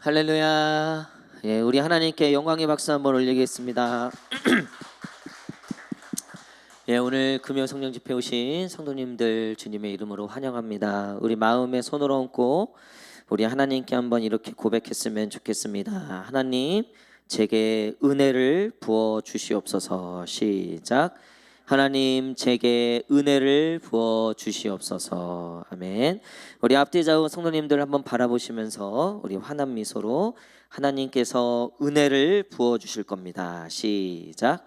할렐루야. 예, 우리 하나님께 영광의 박수 한번 올리겠습니다. 예, 오늘 금요 성령 집회 오신 성도님들 주님의 이름으로 환영합니다. 우리 마음에 손을 얹고 우리 하나님께 한번 이렇게 고백했으면 좋겠습니다. 하나님, 제게 은혜를 부어 주시옵소서. 시작. 하나님, 제게 은혜를 부어 주시옵소서. 아멘. 우리 앞뒤 좌우 성도님들 한번 바라보시면서 우리 환한 미소로 하나님께서 은혜를 부어 주실 겁니다. 시작.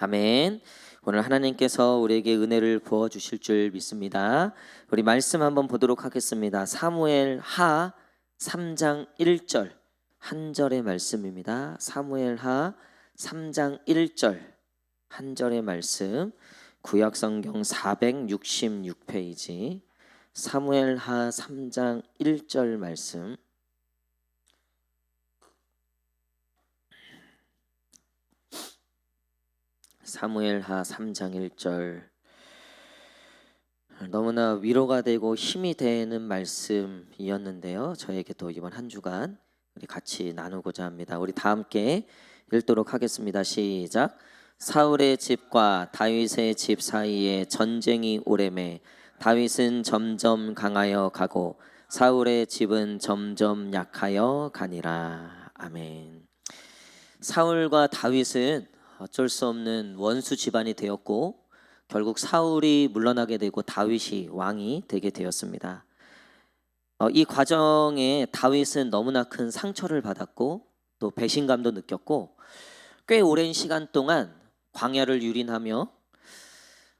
아멘. 오늘 하나님께서 우리에게 은혜를 부어 주실 줄 믿습니다. 우리 말씀 한번 보도록 하겠습니다. 사무엘 하 3장 1절 한 절의 말씀입니다. 사무엘 하 3장 1절 한 절의 말씀, 구약성경 466페이지 사무엘 하 3장 1절 말씀. 사무엘 하 3장 1절, 너무나 위로가 되고 힘이 되는 말씀이었는데요. 저에게도 이번 한 주간 우리 같이 나누고자 합니다. 우리 다 함께 읽도록 하겠습니다. 시작. 사울의 집과 다윗의 집 사이에 전쟁이 오래매 다윗은 점점 강하여 가고 사울의 집은 점점 약하여 가니라. 아멘. 사울과 다윗은 어쩔 수 없는 원수 집안이 되었고 결국 사울이 물러나게 되고 다윗이 왕이 되게 되었습니다. 이 과정에 다윗은 너무나 큰 상처를 받았고 또 배신감도 느꼈고 꽤 오랜 시간 동안 광야를 유린하며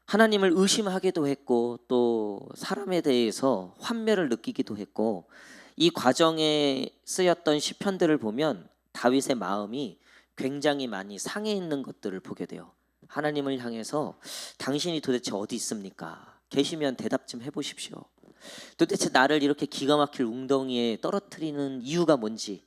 하나님을 의심하기도 했고 또 사람에 대해서 환멸을 느끼기도 했고, 이 과정에 쓰였던 시편들을 보면 다윗의 마음이 굉장히 많이 상해 있는 것들을 보게 돼요. 하나님을 향해서 당신이 도대체 어디 있습니까? 계시면 대답 좀 해보십시오. 도대체 나를 이렇게 기가 막힐 웅덩이에 떨어뜨리는 이유가 뭔지,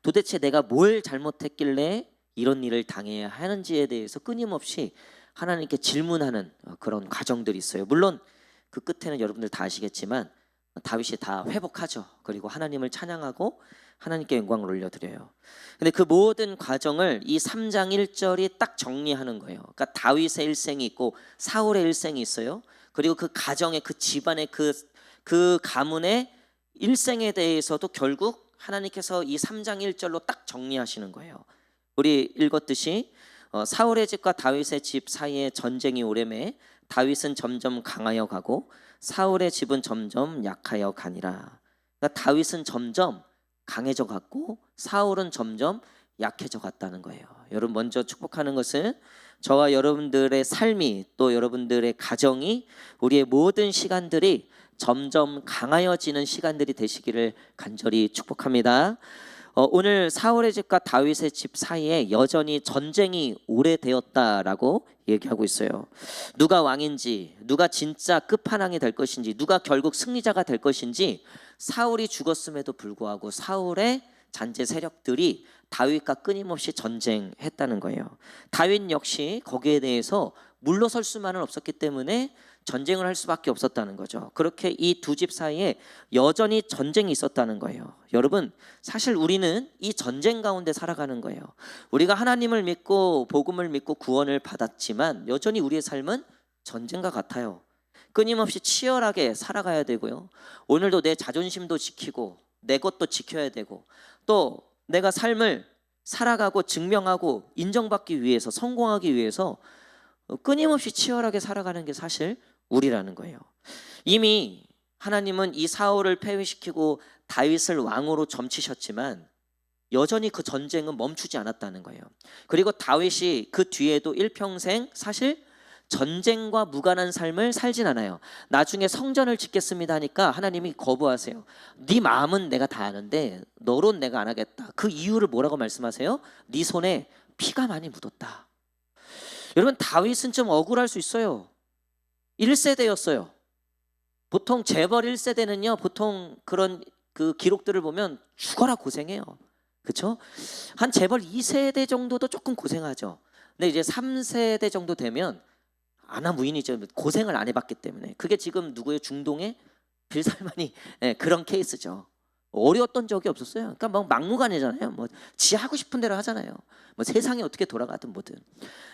도대체 내가 뭘 잘못했길래 이런 일을 당해야 하는지에 대해서 끊임없이 하나님께 질문하는 그런 과정들이 있어요. 물론 그 끝에는 여러분들 다 아시겠지만 다윗이 다 회복하죠. 그리고 하나님을 찬양하고 하나님께 영광을 올려드려요. 근데 그 모든 과정을 이 3장 1절이 딱 정리하는 거예요. 그러니까 다윗의 일생이 있고 사울의 일생이 있어요. 그리고 그 가정의 그 집안의 그 가문의 일생에 대해서도 결국 하나님께서 이 3장 1절로 딱 정리하시는 거예요. 우리 읽었듯이 사울의 집과 다윗의 집 사이에 전쟁이 오래매 다윗은 점점 강하여 가고 사울의 집은 점점 약하여 가니라. 그러니까 다윗은 점점 강해져 갔고 사울은 점점 약해져 갔다는 거예요. 여러분, 먼저 축복하는 것은 저와 여러분들의 삶이 또 여러분들의 가정이 우리의 모든 시간들이 점점 강하여지는 시간들이 되시기를 간절히 축복합니다. 오늘 사울의 집과 다윗의 집 사이에 여전히 전쟁이 오래되었다라고 얘기하고 있어요. 누가 왕인지, 누가 진짜 끝판왕이 될 것인지, 누가 결국 승리자가 될 것인지, 사울이 죽었음에도 불구하고 사울의 잔재 세력들이 다윗과 끊임없이 전쟁했다는 거예요. 다윗 역시 거기에 대해서 물러설 수만은 없었기 때문에 전쟁을 할 수밖에 없었다는 거죠. 그렇게 이 두 집 사이에 여전히 전쟁이 있었다는 거예요. 여러분, 사실 우리는 이 전쟁 가운데 살아가는 거예요. 우리가 하나님을 믿고 복음을 믿고 구원을 받았지만 여전히 우리의 삶은 전쟁과 같아요. 끊임없이 치열하게 살아가야 되고요. 오늘도 내 자존심도 지키고 내 것도 지켜야 되고 또 내가 삶을 살아가고 증명하고 인정받기 위해서, 성공하기 위해서 끊임없이 치열하게 살아가는 게 사실 우리라는 거예요. 이미 하나님은 이 사울을 폐위시키고 다윗을 왕으로 점치셨지만 여전히 그 전쟁은 멈추지 않았다는 거예요. 그리고 다윗이 그 뒤에도 일평생 사실 전쟁과 무관한 삶을 살진 않아요. 나중에 성전을 짓겠습니다 하니까 하나님이 거부하세요. 네 마음은 내가 다 아는데 너론 내가 안 하겠다. 그 이유를 뭐라고 말씀하세요? 네 손에 피가 많이 묻었다. 여러분, 다윗은 좀 억울할 수 있어요. 1세대였어요. 보통 재벌 1세대는요, 보통 그런 그 기록들을 보면 죽어라 고생해요. 그렇죠? 한 재벌 2세대 정도도 조금 고생하죠. 근데 이제 3세대 정도 되면 아나무인이죠. 고생을 안 해봤기 때문에. 그게 지금 누구예요? 중동의 빌살만이 그런 케이스죠. 어려웠던 적이 없었어요. 그러니까 막 막무가내잖아요. 뭐 지 하고 싶은 대로 하잖아요. 뭐 세상이 어떻게 돌아가든 뭐든.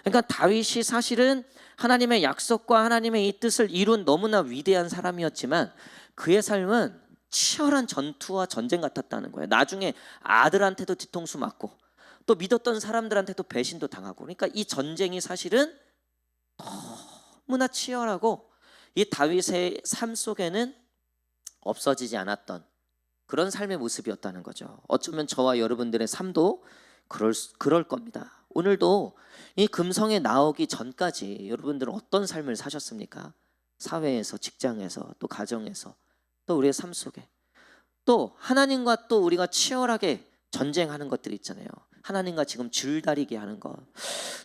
그러니까 다윗이 사실은 하나님의 약속과 하나님의 이 뜻을 이룬 너무나 위대한 사람이었지만 그의 삶은 치열한 전투와 전쟁 같았다는 거예요. 나중에 아들한테도 뒤통수 맞고 또 믿었던 사람들한테도 배신도 당하고, 그러니까 이 전쟁이 사실은 너무나 치열하고 이 다윗의 삶 속에는 없어지지 않았던 그런 삶의 모습이었다는 거죠. 어쩌면 저와 여러분들의 삶도 그럴 겁니다. 오늘도 이 금성에 나오기 전까지 여러분들은 어떤 삶을 사셨습니까? 사회에서, 직장에서, 또 가정에서, 또 우리의 삶 속에 또 하나님과 또 우리가 치열하게 전쟁하는 것들이 있잖아요. 하나님과 지금 줄다리기 하는 것.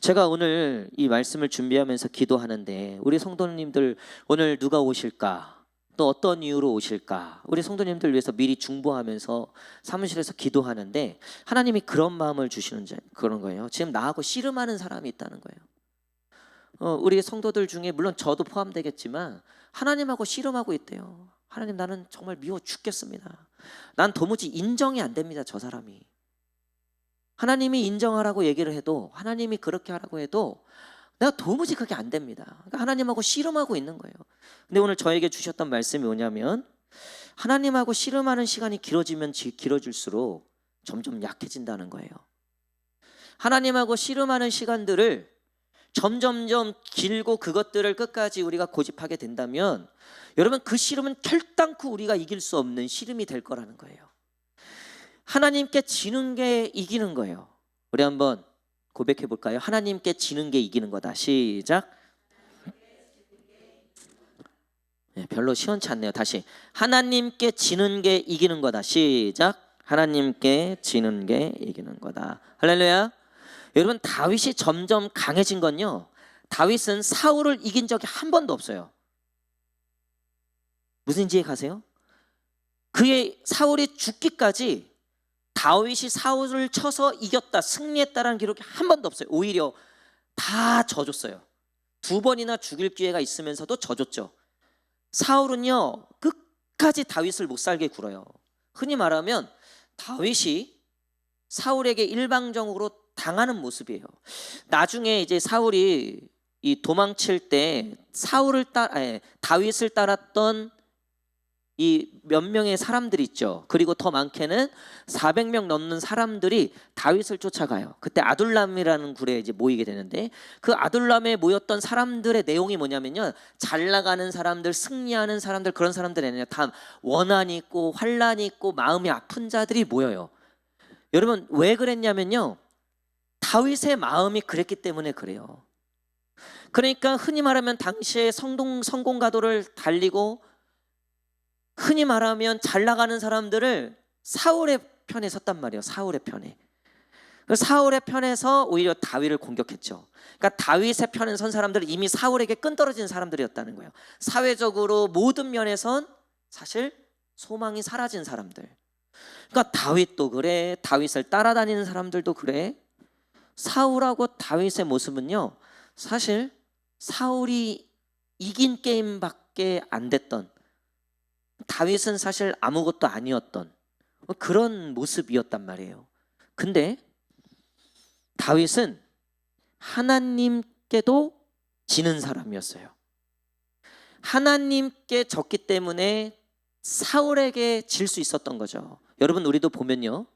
제가 오늘 이 말씀을 준비하면서 기도하는데 우리 성도님들 오늘 누가 오실까? 또 어떤 이유로 오실까? 우리 성도님들 위해서 미리 중보하면서 사무실에서 기도하는데 하나님이 그런 마음을 주시는 그런 거예요. 지금 나하고 씨름하는 사람이 있다는 거예요. 우리 성도들 중에 물론 저도 포함되겠지만 하나님하고 씨름하고 있대요. 하나님, 나는 정말 미워 죽겠습니다. 난 도무지 인정이 안 됩니다. 저 사람이. 하나님이 인정하라고 얘기를 해도, 하나님이 그렇게 하라고 해도 내가 도무지 그게 안 됩니다. 그러니까 하나님하고 씨름하고 있는 거예요. 근데 오늘 저에게 주셨던 말씀이 뭐냐면, 하나님하고 씨름하는 시간이 길어지면 길어질수록 점점 약해진다는 거예요. 하나님하고 씨름하는 시간들을 점점점 길고 그것들을 끝까지 우리가 고집하게 된다면 여러분, 그 씨름은 결단코 우리가 이길 수 없는 씨름이 될 거라는 거예요. 하나님께 지는 게 이기는 거예요. 우리 한번 고백해 볼까요? 하나님께 지는 게 이기는 거다. 시작. 별로 시원치 않네요. 다시. 하나님께 지는 게 이기는 거다. 시작. 하나님께 지는 게 이기는 거다. 할렐루야. 여러분, 다윗이 점점 강해진 건요, 다윗은 사울을 이긴 적이 한 번도 없어요. 무슨 이해 가세요? 그의 사울이 죽기까지 다윗이 사울을 쳐서 이겼다, 승리했다라는 기록이 한 번도 없어요. 오히려 다 져줬어요. 2번이나 죽일 기회가 있으면서도 져줬죠. 사울은요, 끝까지 다윗을 못 살게 굴어요. 흔히 말하면 다윗이 사울에게 일방적으로 당하는 모습이에요. 나중에 이제 사울이 이 도망칠 때 다윗을 따랐던 이 몇 명의 사람들이 있죠. 그리고 더 많게는 400명 넘는 사람들이 다윗을 쫓아가요. 그때 아둘람이라는 굴에 이제 모이게 되는데, 그 아둘람에 모였던 사람들의 내용이 뭐냐면요, 잘 나가는 사람들, 승리하는 사람들, 그런 사람들이 아니라 다 원한이 있고 환란이 있고 마음이 아픈 자들이 모여요. 여러분, 왜 그랬냐면요, 다윗의 마음이 그랬기 때문에 그래요. 그러니까 흔히 말하면 당시에 성공가도를 달리고 흔히 말하면 잘 나가는 사람들을 사울의 편에 섰단 말이에요. 사울의 편에. 사울의 편에서 오히려 다윗을 공격했죠. 그러니까 다윗의 편에 선 사람들은 이미 사울에게 끈떨어진 사람들이었다는 거예요. 사회적으로 모든 면에선 사실 소망이 사라진 사람들. 그러니까 다윗도 그래, 다윗을 따라다니는 사람들도 그래. 사울하고 다윗의 모습은요, 사실 사울이 이긴 게임밖에 안 됐던, 다윗은 사실 아무것도 아니었던 그런 모습이었단 말이에요. 근데 다윗은 하나님께도 지는 사람이었어요. 하나님께 졌기 때문에 사울에게 질 수 있었던 거죠. 여러분, 우리도 보면요,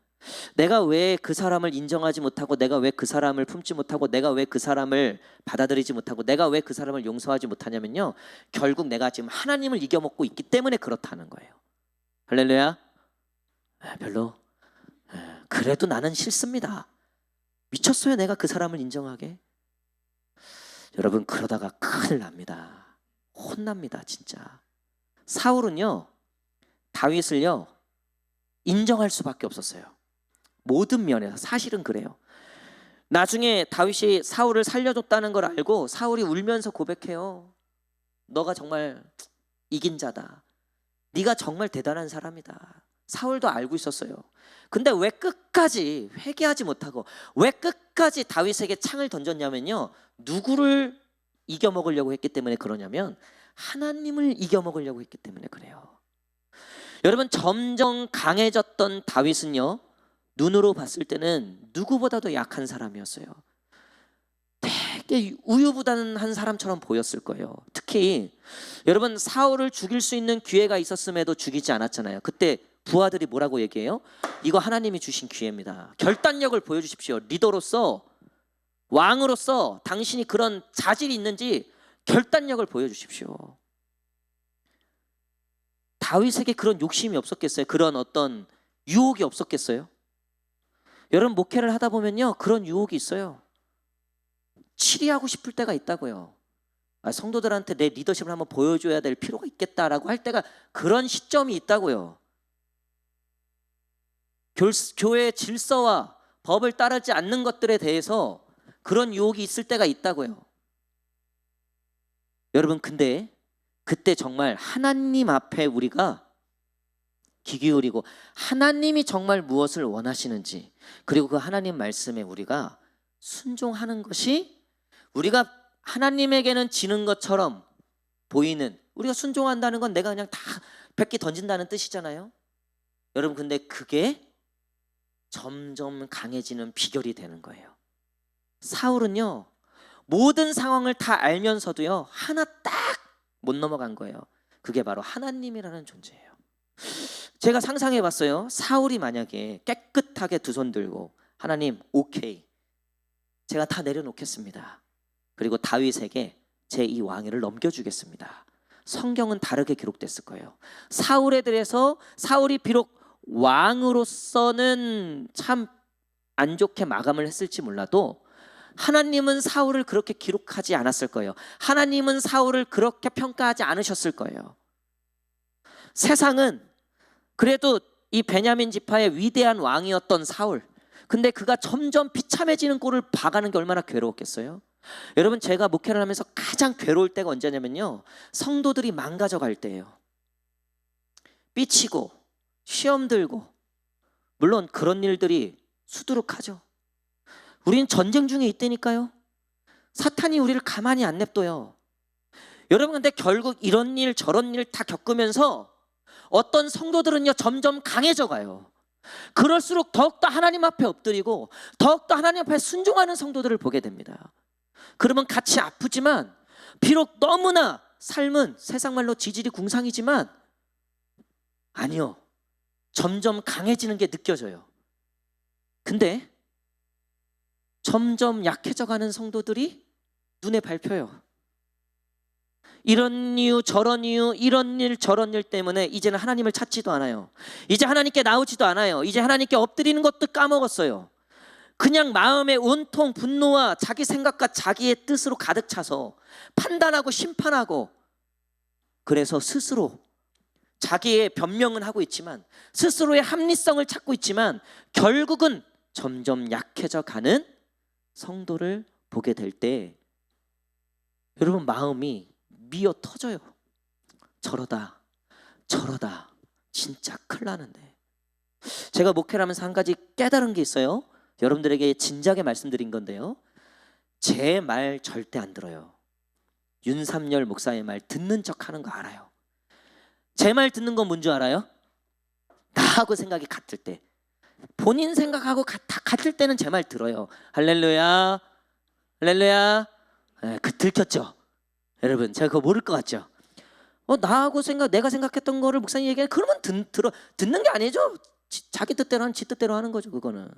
내가 왜 그 사람을 인정하지 못하고, 내가 왜 그 사람을 품지 못하고, 내가 왜 그 사람을 받아들이지 못하고, 내가 왜 그 사람을 용서하지 못하냐면요, 결국 내가 지금 하나님을 이겨먹고 있기 때문에 그렇다는 거예요. 할렐루야. 별로 그래도 나는 싫습니다. 미쳤어요, 내가 그 사람을 인정하게. 여러분, 그러다가 큰일 납니다. 혼납니다, 진짜. 사울은요, 다윗을요 인정할 수밖에 없었어요. 모든 면에서. 사실은 그래요. 나중에 다윗이 사울을 살려줬다는 걸 알고 사울이 울면서 고백해요. 너가 정말 이긴 자다. 네가 정말 대단한 사람이다. 사울도 알고 있었어요. 근데 왜 끝까지 회개하지 못하고, 왜 끝까지 다윗에게 창을 던졌냐면요, 누구를 이겨먹으려고 했기 때문에 그러냐면 하나님을 이겨먹으려고 했기 때문에 그래요. 여러분 점점 강해졌던 다윗은요, 눈으로 봤을 때는 누구보다도 약한 사람이었어요. 되게 우유부단한 사람처럼 보였을 거예요. 특히 여러분 사울을 죽일 수 있는 기회가 있었음에도 죽이지 않았잖아요. 그때 부하들이 뭐라고 얘기해요? 이거 하나님이 주신 기회입니다. 결단력을 보여주십시오. 리더로서, 왕으로서 당신이 그런 자질이 있는지 결단력을 보여주십시오. 다윗에게 그런 욕심이 없었겠어요? 그런 어떤 유혹이 없었겠어요? 여러분 목회를 하다 보면요, 그런 유혹이 있어요. 치리하고 싶을 때가 있다고요. 성도들한테 내 리더십을 한번 보여줘야 될 필요가 있겠다라고 할 때가, 그런 시점이 있다고요. 교회의 질서와 법을 따르지 않는 것들에 대해서 그런 유혹이 있을 때가 있다고요. 여러분 근데 그때 정말 하나님 앞에 우리가 귀 기울이고 하나님이 정말 무엇을 원하시는지, 그리고 그 하나님 말씀에 우리가 순종하는 것이, 우리가 하나님에게는 지는 것처럼 보이는, 우리가 순종한다는 건 내가 그냥 다 백기 던진다는 뜻이잖아요. 여러분 근데 그게 점점 강해지는 비결이 되는 거예요. 사울은요, 모든 상황을 다 알면서도요, 하나 딱 못 넘어간 거예요. 그게 바로 하나님이라는 존재예요. 제가 상상해 봤어요. 사울이 만약에 깨끗하게 두 손 들고, 하나님 오케이, 제가 다 내려놓겠습니다. 그리고 다윗에게 제 이 왕위를 넘겨주겠습니다. 성경은 다르게 기록됐을 거예요. 사울에 대해서, 사울이 비록 왕으로서는 참 안 좋게 마감을 했을지 몰라도 하나님은 사울을 그렇게 기록하지 않았을 거예요. 하나님은 사울을 그렇게 평가하지 않으셨을 거예요. 세상은 그래도 이 베냐민 지파의 위대한 왕이었던 사울, 근데 그가 점점 비참해지는 꼴을 봐가는 게 얼마나 괴로웠겠어요? 여러분 제가 목회를 하면서 가장 괴로울 때가 언제냐면요, 성도들이 망가져 갈 때예요. 삐치고 시험 들고, 물론 그런 일들이 수두룩하죠. 우린 전쟁 중에 있다니까요. 사탄이 우리를 가만히 안 냅둬요. 여러분 근데 결국 이런 일 저런 일 다 겪으면서 어떤 성도들은요 점점 강해져 가요. 그럴수록 더욱더 하나님 앞에 엎드리고 더욱더 하나님 앞에 순종하는 성도들을 보게 됩니다. 그러면 같이 아프지만, 비록 너무나 삶은 세상 말로 지질이 궁상이지만, 아니요, 점점 강해지는 게 느껴져요. 근데 점점 약해져 가는 성도들이 눈에 밟혀요. 이런 이유 저런 이유, 이런 일 저런 일 때문에 이제는 하나님을 찾지도 않아요. 이제 하나님께 나오지도 않아요. 이제 하나님께 엎드리는 것도 까먹었어요. 그냥 마음에 온통 분노와 자기 생각과 자기의 뜻으로 가득 차서 판단하고 심판하고, 그래서 스스로 자기의 변명은 하고 있지만, 스스로의 합리성을 찾고 있지만, 결국은 점점 약해져 가는 성도를 보게 될 때 여러분 마음이 미어 터져요. 저러다 진짜 큰일 나는데. 제가 목회를 하면서 한 가지 깨달은 게 있어요. 여러분들에게 진작에 말씀드린 건데요, 제 말 절대 안 들어요. 윤삼열 목사의 말 듣는 척 하는 거 알아요. 제 말 듣는 건 뭔지 알아요? 나하고 생각이 같을 때, 본인 생각하고 다 같을 때는 제 말 들어요. 할렐루야, 할렐루야. 들켰죠? 여러분 제가 그거 모를 것 같죠? 나하고 내가 생각했던 거를 목사님 얘기해, 그러면 듣는 게 아니죠. 자기 뜻대로 하는, 지 뜻대로 하는 거죠. 그거는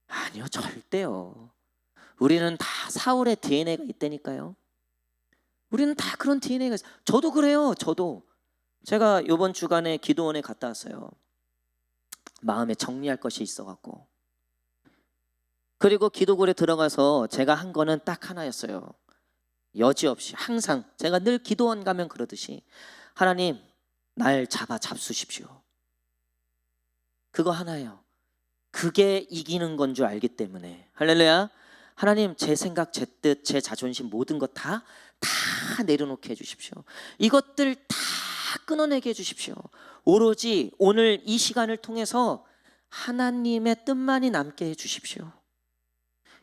아니요, 절대요. 우리는 다 사울의 DNA가 있다니까요. 우리는 다 그런 DNA가 있어요. 저도 그래요. 저도 제가 이번 주간에 기도원에 갔다 왔어요. 마음에 정리할 것이 있어갖고. 그리고 기도굴에 들어가서 제가 한 거는 딱 하나였어요. 여지없이 항상 제가 늘 기도원 가면 그러듯이, 하나님 날 잡수십시오. 그거 하나예요. 그게 이기는 건 줄 알기 때문에. 할렐루야. 하나님 제 생각, 제 뜻, 제 자존심 모든 것 다 내려놓게 해주십시오. 이것들 다 끊어내게 해주십시오. 오로지 오늘 이 시간을 통해서 하나님의 뜻만이 남게 해주십시오.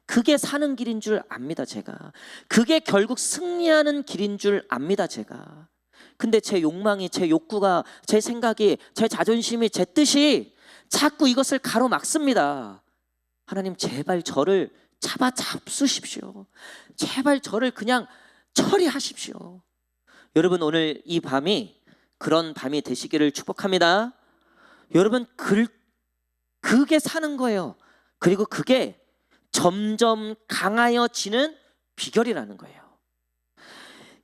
그게 사는 길인 줄 압니다. 제가 그게 결국 승리하는 길인 줄 압니다. 제가 근데 제 욕망이, 제 욕구가, 제 생각이, 제 자존심이, 제 뜻이 자꾸 이것을 가로막습니다. 하나님 제발 저를 잡수십시오. 제발 저를 그냥 처리하십시오. 여러분 오늘 이 밤이 그런 밤이 되시기를 축복합니다. 여러분 그게 사는 거예요. 그리고 그게 점점 강하여지는 비결이라는 거예요.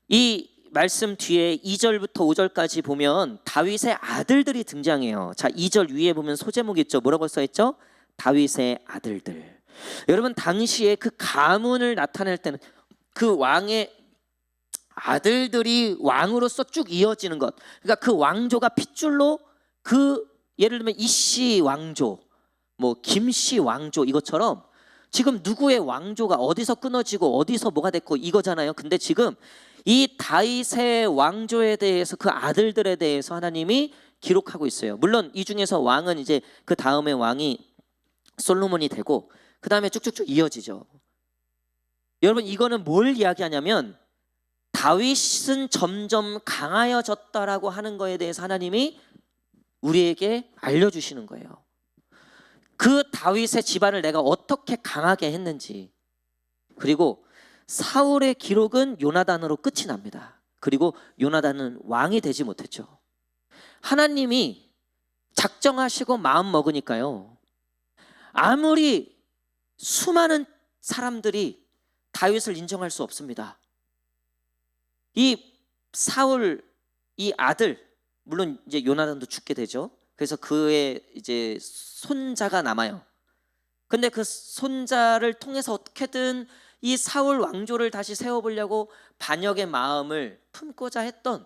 이 말씀 뒤에 2절부터 5절까지 보면 다윗의 아들들이 등장해요. 자, 2절 위에 보면 소제목이 있죠. 뭐라고 써있죠? 다윗의 아들들. 여러분 당시에 그 가문을 나타낼 때는 그 왕의 아들들이 왕으로서 쭉 이어지는 것, 그러니까 그 왕조가 핏줄로 그 예를 들면 이씨 왕조, 뭐 김씨 왕조 이것처럼 지금 누구의 왕조가 어디서 끊어지고 어디서 뭐가 됐고 이거잖아요. 근데 지금 이 다윗의 왕조에 대해서 그 아들들에 대해서 하나님이 기록하고 있어요. 물론 이 중에서 왕은 이제 그 다음에 왕이 솔로몬이 되고 그 다음에 쭉쭉쭉 이어지죠. 여러분 이거는 뭘 이야기하냐면 다윗은 점점 강하여졌다라고 하는 거에 대해서 하나님이 우리에게 알려주시는 거예요. 그 다윗의 집안을 내가 어떻게 강하게 했는지. 그리고 사울의 기록은 요나단으로 끝이 납니다. 그리고 요나단은 왕이 되지 못했죠. 하나님이 작정하시고 마음 먹으니까요, 아무리 수많은 사람들이 다윗을 인정할 수 없습니다. 이 사울 이 아들, 물론 이제 요나단도 죽게 되죠. 그래서 그의 이제 손자가 남아요. 근데 그 손자를 통해서 어떻게든 이 사울 왕조를 다시 세워보려고 반역의 마음을 품고자 했던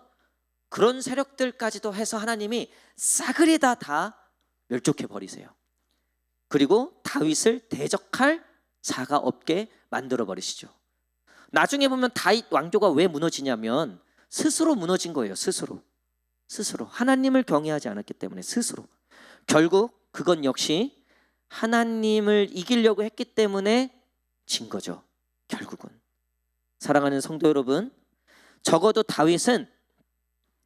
그런 세력들까지도 해서 하나님이 싸그리 다 멸족해 버리세요. 그리고 다윗을 대적할 자가 없게 만들어 버리시죠. 나중에 보면 다윗 왕조가 왜 무너지냐면 스스로 무너진 거예요. 스스로 하나님을 경외하지 않았기 때문에 스스로. 결국 그건 역시 하나님을 이기려고 했기 때문에 진 거죠. 결국은. 사랑하는 성도 여러분, 적어도 다윗은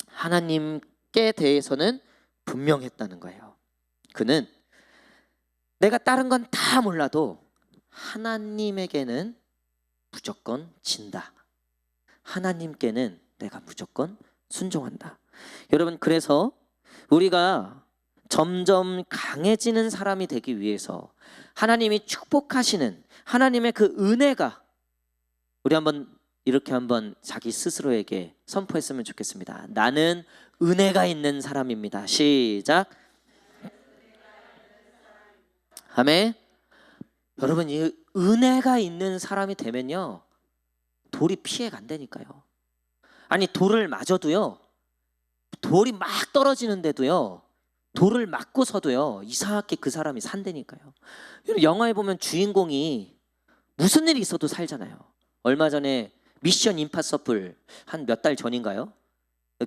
하나님께 대해서는 분명했다는 거예요. 그는 내가 다른 건 다 몰라도 하나님에게는 무조건 진다. 하나님께는 내가 무조건 순종한다. 여러분 그래서 우리가 점점 강해지는 사람이 되기 위해서 하나님이 축복하시는 하나님의 그 은혜가, 우리 이렇게 한번 자기 스스로에게 선포했으면 좋겠습니다. 나는 은혜가 있는 사람입니다. 시작. 아멘. 여러분 이 은혜가 있는 사람이 되면요, 돌이 피해 간다니까요. 아니 돌을 맞아도요, 돌이 막 떨어지는데도요, 돌을 맞고서도요 이상하게 그 사람이 산다니까요. 영화에 보면 주인공이 무슨 일이 있어도 살잖아요. 얼마 전에 미션 임파서블 한 몇 달 전인가요?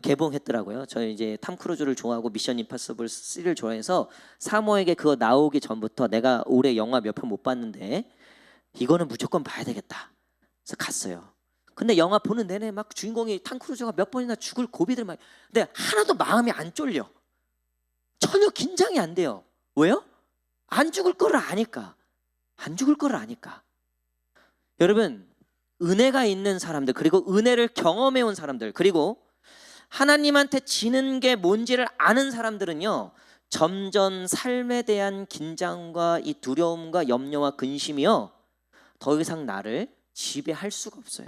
개봉했더라고요. 저희 이제 탐 크루즈를 좋아하고 미션 임파서블 3를 좋아해서 사모에게 그거 나오기 전부터 내가 올해 영화 몇 편 못 봤는데 이거는 무조건 봐야 되겠다. 그래서 갔어요. 근데 영화 보는 내내 막 주인공이 탐 크루즈가 몇 번이나 죽을 고비들 막, 근데 하나도 마음이 안 쫄려. 전혀 긴장이 안 돼요. 왜요? 안 죽을 거를 아니까. 안 죽을 거를 아니까. 여러분 은혜가 있는 사람들, 그리고 은혜를 경험해 온 사람들, 그리고 하나님한테 지는 게 뭔지를 아는 사람들은요, 점점 삶에 대한 긴장과 이 두려움과 염려와 근심이요 더 이상 나를 지배할 수가 없어요.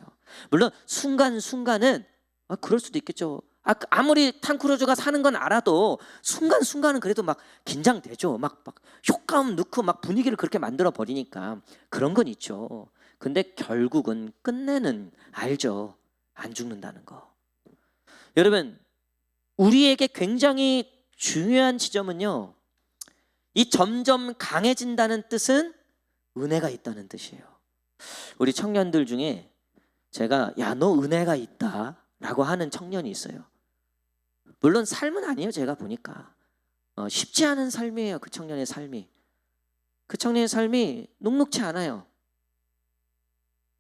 물론 순간순간은 그럴 수도 있겠죠. 아무리 탐 크루즈가 사는 건 알아도 순간순간은 그래도 막 긴장되죠. 막 효과음 넣고 막 분위기를 그렇게 만들어 버리니까 그런 건 있죠. 근데 결국은 끝내는 알죠. 안 죽는다는 거. 여러분 우리에게 굉장히 중요한 지점은요, 이 점점 강해진다는 뜻은 은혜가 있다는 뜻이에요. 우리 청년들 중에 제가 야 너 은혜가 있다 라고 하는 청년이 있어요. 물론 삶은 아니에요. 제가 보니까 쉽지 않은 삶이에요. 그 청년의 삶이. 그 청년의 삶이 녹록치 않아요.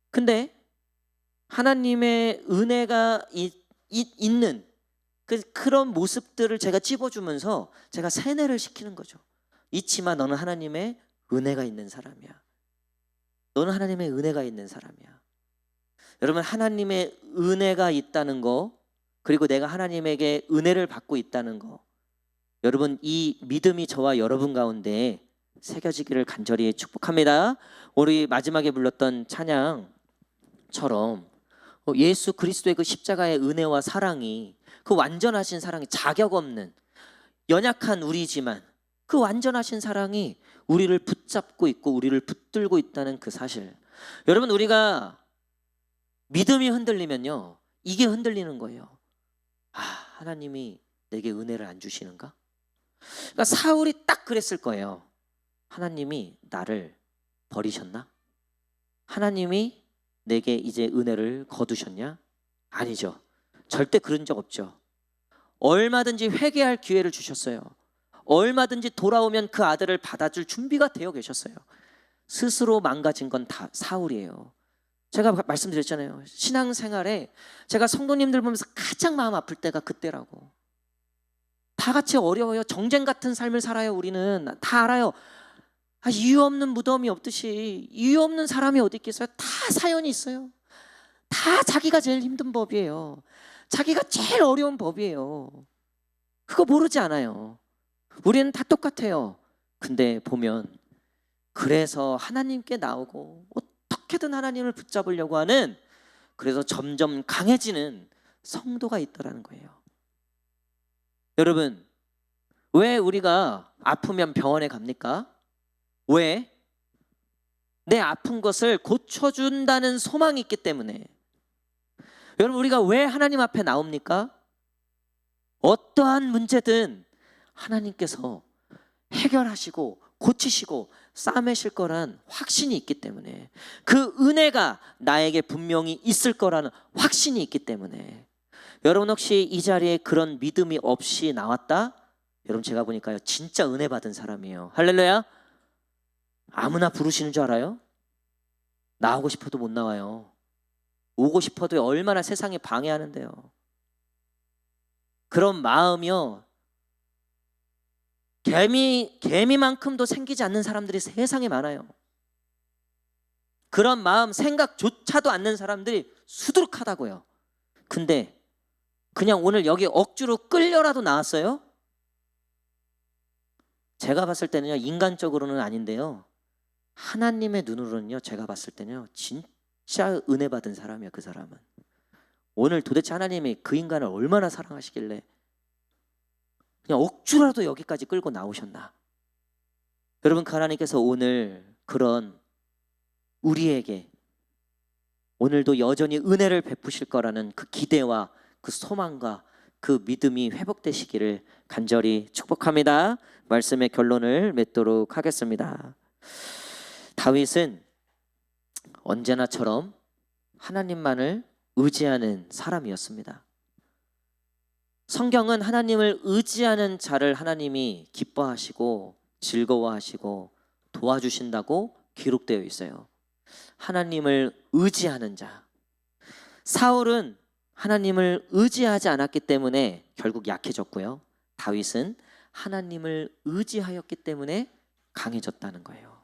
근데 하나님의 은혜가 있는 그런 모습들을 제가 찝어주면서 제가 세뇌를 시키는 거죠. 잊지 마, 너는 하나님의 은혜가 있는 사람이야. 너는 하나님의 은혜가 있는 사람이야. 여러분, 하나님의 은혜가 있다는 거, 그리고 내가 하나님에게 은혜를 받고 있다는 거, 여러분, 이 믿음이 저와 여러분 가운데 새겨지기를 간절히 축복합니다. 우리 마지막에 불렀던 찬양처럼 예수 그리스도의 그 십자가의 은혜와 사랑이, 그 완전하신 사랑이, 자격 없는 연약한 우리지만 그 완전하신 사랑이 우리를 붙잡고 있고 우리를 붙들고 있다는 그 사실. 여러분, 우리가 믿음이 흔들리면요, 이게 흔들리는 거예요. 아, 하나님이 내게 은혜를 안 주시는가? 그러니까 사울이 딱 그랬을 거예요. 하나님이 나를 버리셨나? 하나님이 내게 이제 은혜를 거두셨냐? 아니죠. 절대 그런 적 없죠. 얼마든지 회개할 기회를 주셨어요. 얼마든지 돌아오면 그 아들을 받아줄 준비가 되어 계셨어요. 스스로 망가진 건 다 사울이에요. 제가 말씀드렸잖아요. 신앙생활에 제가 성도님들 보면서 가장 마음 아플 때가 그때라고. 다 같이 어려워요. 정쟁 같은 삶을 살아요. 우리는 다 알아요. 이유 없는 무덤이 없듯이 이유 없는 사람이 어디 있겠어요? 다 사연이 있어요. 다 자기가 제일 힘든 법이에요. 자기가 제일 어려운 법이에요. 그거 모르지 않아요. 우리는 다 똑같아요. 근데 보면 그래서 하나님께 나오고 어떻게든 하나님을 붙잡으려고 하는, 그래서 점점 강해지는 성도가 있더라는 거예요. 여러분, 왜 우리가 아프면 병원에 갑니까? 왜? 내 아픈 것을 고쳐준다는 소망이 있기 때문에. 여러분, 우리가 왜 하나님 앞에 나옵니까? 어떠한 문제든 하나님께서 해결하시고 고치시고 싸매실 거란 확신이 있기 때문에, 그 은혜가 나에게 분명히 있을 거라는 확신이 있기 때문에. 여러분, 혹시 이 자리에 그런 믿음이 없이 나왔다? 여러분, 제가 보니까요, 진짜 은혜 받은 사람이에요. 할렐루야. 아무나 부르시는 줄 알아요? 나오고 싶어도 못 나와요. 오고 싶어도 얼마나 세상에 방해하는데요. 그런 마음이요, 개미만큼도 생기지 않는 사람들이 세상에 많아요. 그런 마음 생각조차도 않는 사람들이 수두룩하다고요. 근데 그냥 오늘 여기 억지로 끌려라도 나왔어요? 제가 봤을 때는요, 인간적으로는 아닌데요, 하나님의 눈으로는요, 제가 봤을 때는요, 진짜 은혜 받은 사람이에요. 그 사람은 오늘 도대체 하나님이 그 인간을 얼마나 사랑하시길래 그냥 억지로라도 여기까지 끌고 나오셨나? 여러분, 그 하나님께서 오늘 그런 우리에게 오늘도 여전히 은혜를 베푸실 거라는 그 기대와 그 소망과 그 믿음이 회복되시기를 간절히 축복합니다. 말씀의 결론을 맺도록 하겠습니다. 다윗은 언제나처럼 하나님만을 의지하는 사람이었습니다. 성경은 하나님을 의지하는 자를 하나님이 기뻐하시고 즐거워하시고 도와주신다고 기록되어 있어요. 하나님을 의지하는 자. 사울은 하나님을 의지하지 않았기 때문에 결국 약해졌고요. 다윗은 하나님을 의지하였기 때문에 강해졌다는 거예요.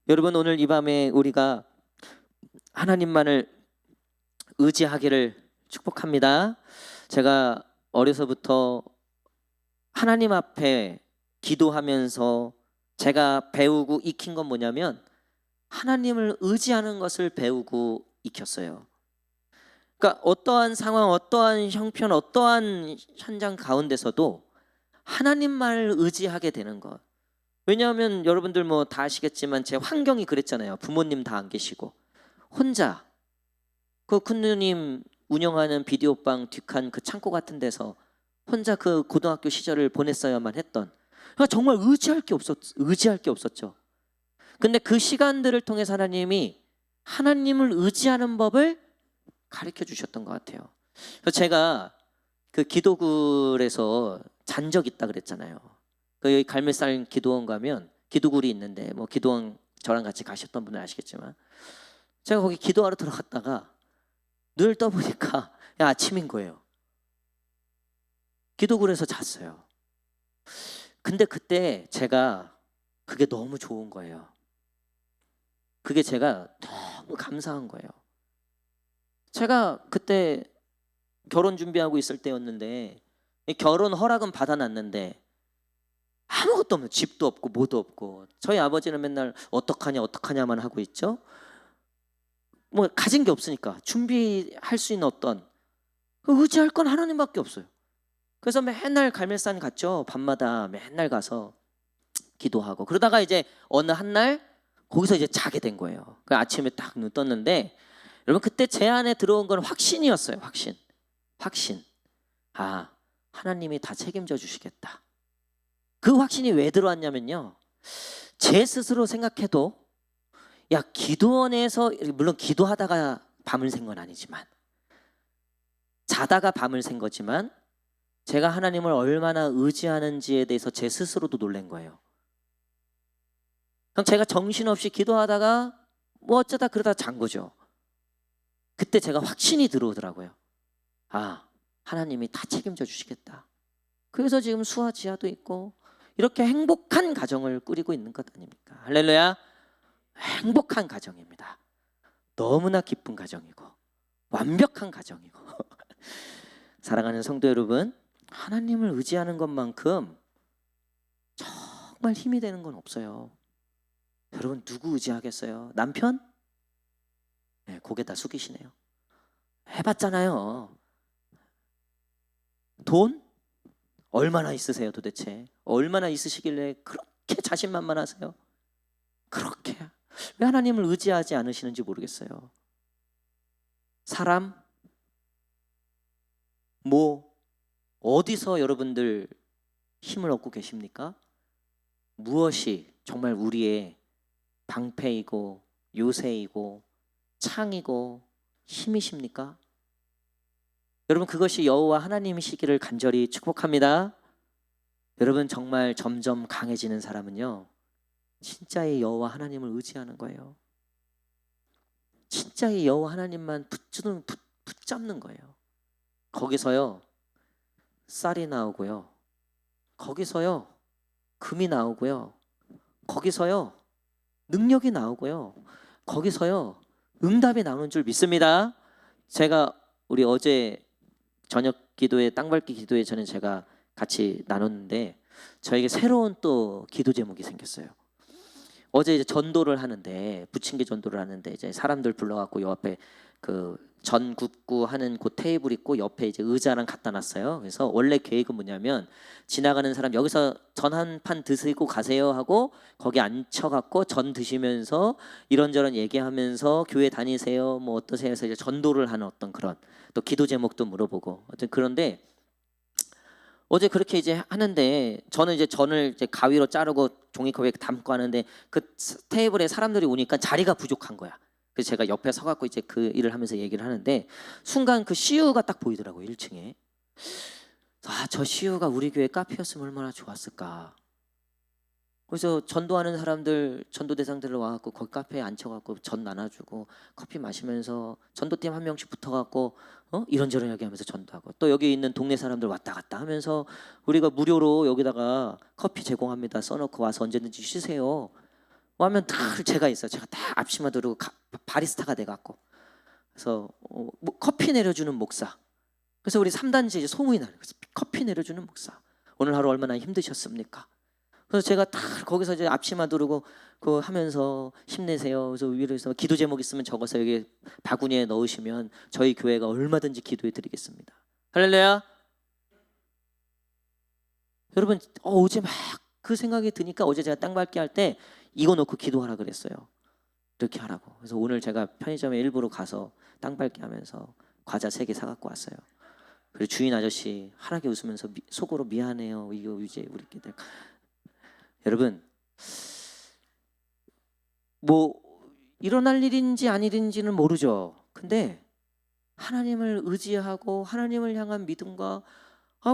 여러분, 오늘 이 밤에 우리가 하나님만을 의지하기를 축복합니다. 제가 어려서부터 하나님 앞에 기도하면서 제가 배우고 익힌 건 뭐냐면, 하나님을 의지하는 것을 배우고 익혔어요. 그러니까 어떠한 상황, 어떠한 형편, 어떠한 현장 가운데서도 하나님만을 의지하게 되는 것. 왜냐하면 여러분들 뭐 다 아시겠지만 제 환경이 그랬잖아요. 부모님 다 안 계시고 혼자 그 큰 누님 운영하는 비디오방 뒷칸 그 창고 같은 데서 혼자 그 고등학교 시절을 보냈어야만 했던, 그러니까 정말 의지할 게 없었죠. 근데 그 시간들을 통해서 하나님이 하나님을 의지하는 법을 가르쳐 주셨던 것 같아요. 그래서 제가 그 기도굴에서 잔 적 있다 그랬잖아요. 그 여기 갈매산 기도원 가면 기도굴이 있는데, 뭐 기도원 저랑 같이 가셨던 분은 아시겠지만, 제가 거기 기도하러 들어갔다가 눈을 떠보니까 아침인 거예요. 기도굴에서 잤어요. 근데 그때 제가 그게 너무 좋은 거예요. 그게 제가 너무 감사한 거예요. 제가 그때 결혼 준비하고 있을 때였는데 결혼 허락은 받아놨는데 아무것도 없는, 집도 없고 뭐도 없고, 저희 아버지는 맨날 어떡하냐만 하고 있죠. 뭐 가진 게 없으니까 준비할 수 있는 어떤 의지할 건 하나님밖에 없어요. 그래서 맨날 갈멜산 갔죠. 밤마다 맨날 가서 기도하고, 그러다가 이제 어느 한 날 거기서 이제 자게 된 거예요. 그 아침에 딱 눈 떴는데, 여러분 그때 제 안에 들어온 건 확신이었어요. 확신. 아, 하나님이 다 책임져 주시겠다. 그 확신이 왜 들어왔냐면요, 제 스스로 생각해도 야, 기도원에서, 물론 기도하다가 밤을 샌 건 아니지만, 자다가 밤을 샌 거지만, 제가 하나님을 얼마나 의지하는지에 대해서 제 스스로도 놀란 거예요. 그럼 제가 정신없이 기도하다가 뭐 어쩌다 그러다 잔 거죠. 그때 제가 확신이 들어오더라고요. 아, 하나님이 다 책임져 주시겠다. 그래서 지금 수아 지하도 있고 이렇게 행복한 가정을 꾸리고 있는 것 아닙니까? 할렐루야. 행복한 가정입니다. 너무나 기쁜 가정이고 완벽한 가정이고 사랑하는 성도 여러분, 하나님을 의지하는 것만큼 정말 힘이 되는 건 없어요. 여러분 누구 의지하겠어요? 남편? 네, 고개 다 숙이시네요. 해봤잖아요. 돈? 얼마나 있으세요 도대체? 얼마나 있으시길래 그렇게 자신만만하세요? 그렇게 왜 하나님을 의지하지 않으시는지 모르겠어요. 사람? 뭐 어디서 여러분들 힘을 얻고 계십니까? 무엇이 정말 우리의 방패이고 요새이고 창이고 힘이십니까? 여러분 그것이 여호와 하나님이시기를 간절히 축복합니다. 여러분 정말 점점 강해지는 사람은요, 진짜의 여호와 하나님을 의지하는 거예요. 진짜의 여호와 하나님만 붙잡는 거예요. 거기서요 쌀이 나오고요, 거기서요 금이 나오고요, 거기서요 능력이 나오고요, 거기서요 응답이 나오는 줄 믿습니다. 제가 우리 어제 저녁 기도회, 땅밟기 기도회 전에 제가 같이 나눴는데 저에게 새로운 또 기도 제목이 생겼어요. 어제 이제 전도를 하는데, 부침개 전도를 하는데 이제 사람들 불러갖고 옆에 그 전 굽고 하는 그 테이블 있고 옆에 이제 의자랑 갖다 놨어요. 그래서 원래 계획은 뭐냐면 지나가는 사람 여기서 전 한 판 드시고 가세요 하고 거기 앉혀갖고 전 드시면서 이런저런 얘기하면서 교회 다니세요 뭐 어떠세요 해서 이제 전도를 하는 어떤 그런, 또 기도 제목도 물어보고 어떤. 그런데 어제 그렇게 이제 하는데 저는 이제 전을 이제 가위로 자르고 종이컵에 담고 하는데 그 테이블에 사람들이 오니까 자리가 부족한 거야. 그래서 제가 옆에 서갖고 이제 그 일을 하면서 얘기를 하는데 순간 그 CU가 딱 보이더라고요, 1층에. 아, 저 CU가 우리 교회 카페였으면 얼마나 좋았을까. 그래서 전도하는 사람들, 전도 대상들을 와갖고 거기 카페에 앉혀갖고 전 나눠주고 커피 마시면서 전도팀 한 명씩 붙어갖고 이런저런 얘기하면서 전도하고, 또 여기 있는 동네 사람들 왔다 갔다 하면서 우리가 무료로 여기다가 커피 제공합니다. 써놓고 와서 언제든지 쉬세요. 하면 다 제가 있어요. 제가 다 앞치마 두르고 바리스타가 돼갖고, 그래서 뭐 커피 내려주는 목사. 그래서 우리 3단지 이제 소문이 나는 거예요. 커피 내려주는 목사. 오늘 하루 얼마나 힘드셨습니까? 그래서 제가 다 거기서 이제 앞치마 두르고 그 하면서 힘내세요. 그래서 위로해서 기도 제목 있으면 적어서 여기 바구니에 넣으시면 저희 교회가 얼마든지 기도해 드리겠습니다. 할렐루야. 여러분 어제 막 그 생각이 드니까 어제 제가 땅 밟기 할 때 이거 놓고 기도하라 그랬어요. 이렇게 하라고. 그래서 오늘 제가 편의점에 일부러 가서 땅 밟기 하면서 과자 3개 사갖고 왔어요. 그리고 주인 아저씨 환하게 웃으면서 속으로 미안해요. 이거 이제 우리끼리. 여러분 뭐 일어날 일인지 아닐인지는 모르죠. 근데 하나님을 의지하고 하나님을 향한 믿음과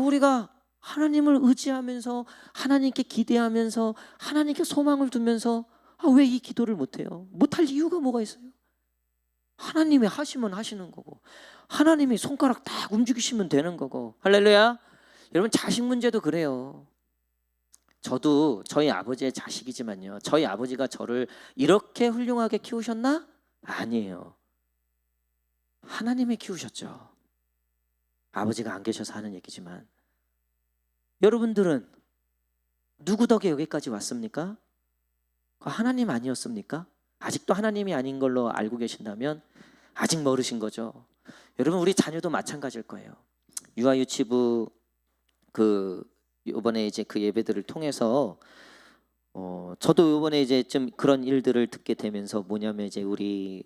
우리가 하나님을 의지하면서 하나님께 기대하면서 하나님께 소망을 두면서 왜 이 기도를 못해요? 못할 이유가 뭐가 있어요? 하나님이 하시면 하시는 거고 하나님이 손가락 딱 움직이시면 되는 거고. 할렐루야. 여러분 자식 문제도 그래요. 저도 저희 아버지의 자식이지만요. 저희 아버지가 저를 이렇게 훌륭하게 키우셨나? 아니에요. 하나님이 키우셨죠. 아버지가 안 계셔서 하는 얘기지만. 여러분들은 누구 덕에 여기까지 왔습니까? 하나님 아니었습니까? 아직도 하나님이 아닌 걸로 알고 계신다면 아직 멀으신 거죠. 여러분 우리 자녀도 마찬가지일 거예요. 유아유치부 이번에 이제 그 예배들을 통해서 저도 이번에 이제 좀 그런 일들을 듣게 되면서 뭐냐면 이제 우리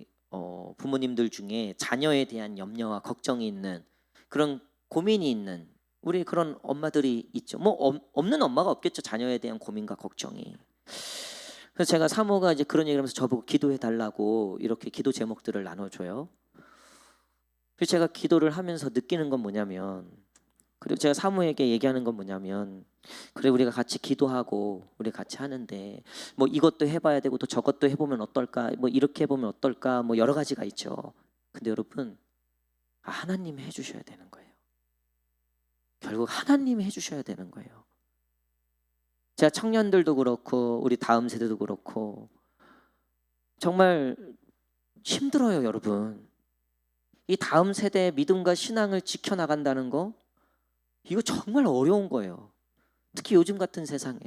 부모님들 중에 자녀에 대한 염려와 걱정이 있는 그런 고민이 있는 우리 그런 엄마들이 있죠. 뭐 없는 엄마가 없겠죠. 자녀에 대한 고민과 걱정이. 그래서 제가 사모가 이제 그런 얘기를 하면서 저보고 기도해 달라고 이렇게 기도 제목들을 나눠줘요. 그래서 제가 기도를 하면서 느끼는 건 뭐냐면, 그리고 제가 사모에게 얘기하는 건 뭐냐면, 그래 우리가 같이 기도하고 우리 같이 하는데 뭐 이것도 해봐야 되고 또 저것도 해보면 어떨까, 뭐 이렇게 해보면 어떨까, 뭐 여러 가지가 있죠. 근데 여러분 하나님이 해주셔야 되는 거예요. 결국 하나님이 해주셔야 되는 거예요. 제가 청년들도 그렇고 우리 다음 세대도 그렇고 정말 힘들어요. 여러분 이 다음 세대의 믿음과 신앙을 지켜나간다는 거 이거 정말 어려운 거예요. 특히 요즘 같은 세상에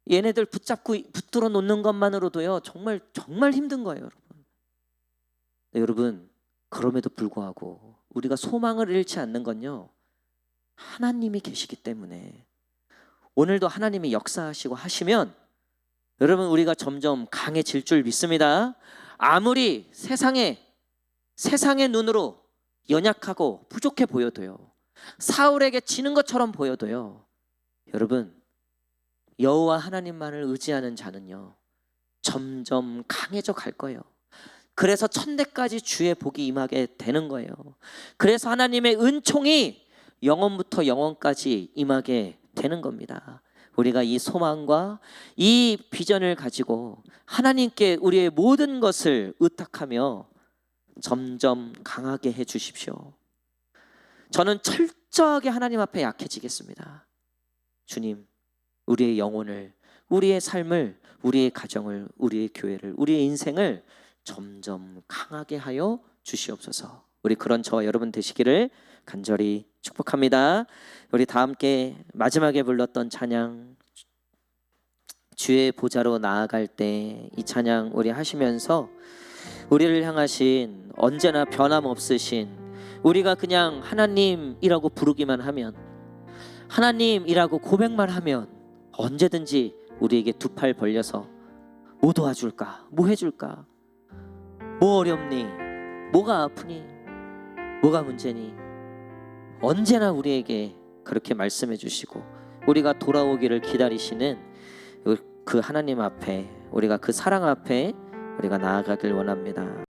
얘네들 붙잡고 붙들어 놓는 것만으로도요 정말 힘든 거예요. 여러분. 네, 여러분 그럼에도 불구하고 우리가 소망을 잃지 않는 건요 하나님이 계시기 때문에 오늘도 하나님이 역사하시고 하시면 여러분 우리가 점점 강해질 줄 믿습니다. 아무리 세상의 눈으로 연약하고 부족해 보여도요, 사울에게 지는 것처럼 보여도요, 여러분 여호와 하나님만을 의지하는 자는요 점점 강해져 갈 거예요. 그래서 천대까지 주의 복이 임하게 되는 거예요. 그래서 하나님의 은총이 영원부터 영원까지 임하게 되는 겁니다. 우리가 이 소망과 이 비전을 가지고 하나님께 우리의 모든 것을 의탁하며 점점 강하게 해 주십시오. 저는 철저하게 하나님 앞에 약해지겠습니다. 주님, 우리의 영혼을, 우리의 삶을, 우리의 가정을, 우리의 교회를, 우리의 인생을 점점 강하게 하여 주시옵소서. 우리 그런 저와 여러분 되시기를 간절히 축복합니다. 우리 다 함께 마지막에 불렀던 찬양 주의 보좌로 나아갈 때 이 찬양 우리 하시면서 우리를 향하신 언제나 변함없으신 우리가 그냥 하나님이라고 부르기만 하면 하나님이라고 고백만 하면 언제든지 우리에게 두 팔 벌려서 뭐 도와줄까? 뭐 해줄까? 뭐 어렵니? 뭐가 아프니? 뭐가 문제니? 언제나 우리에게 그렇게 말씀해 주시고 우리가 돌아오기를 기다리시는 그 하나님 앞에 우리가 그 사랑 앞에 우리가 나아가길 원합니다.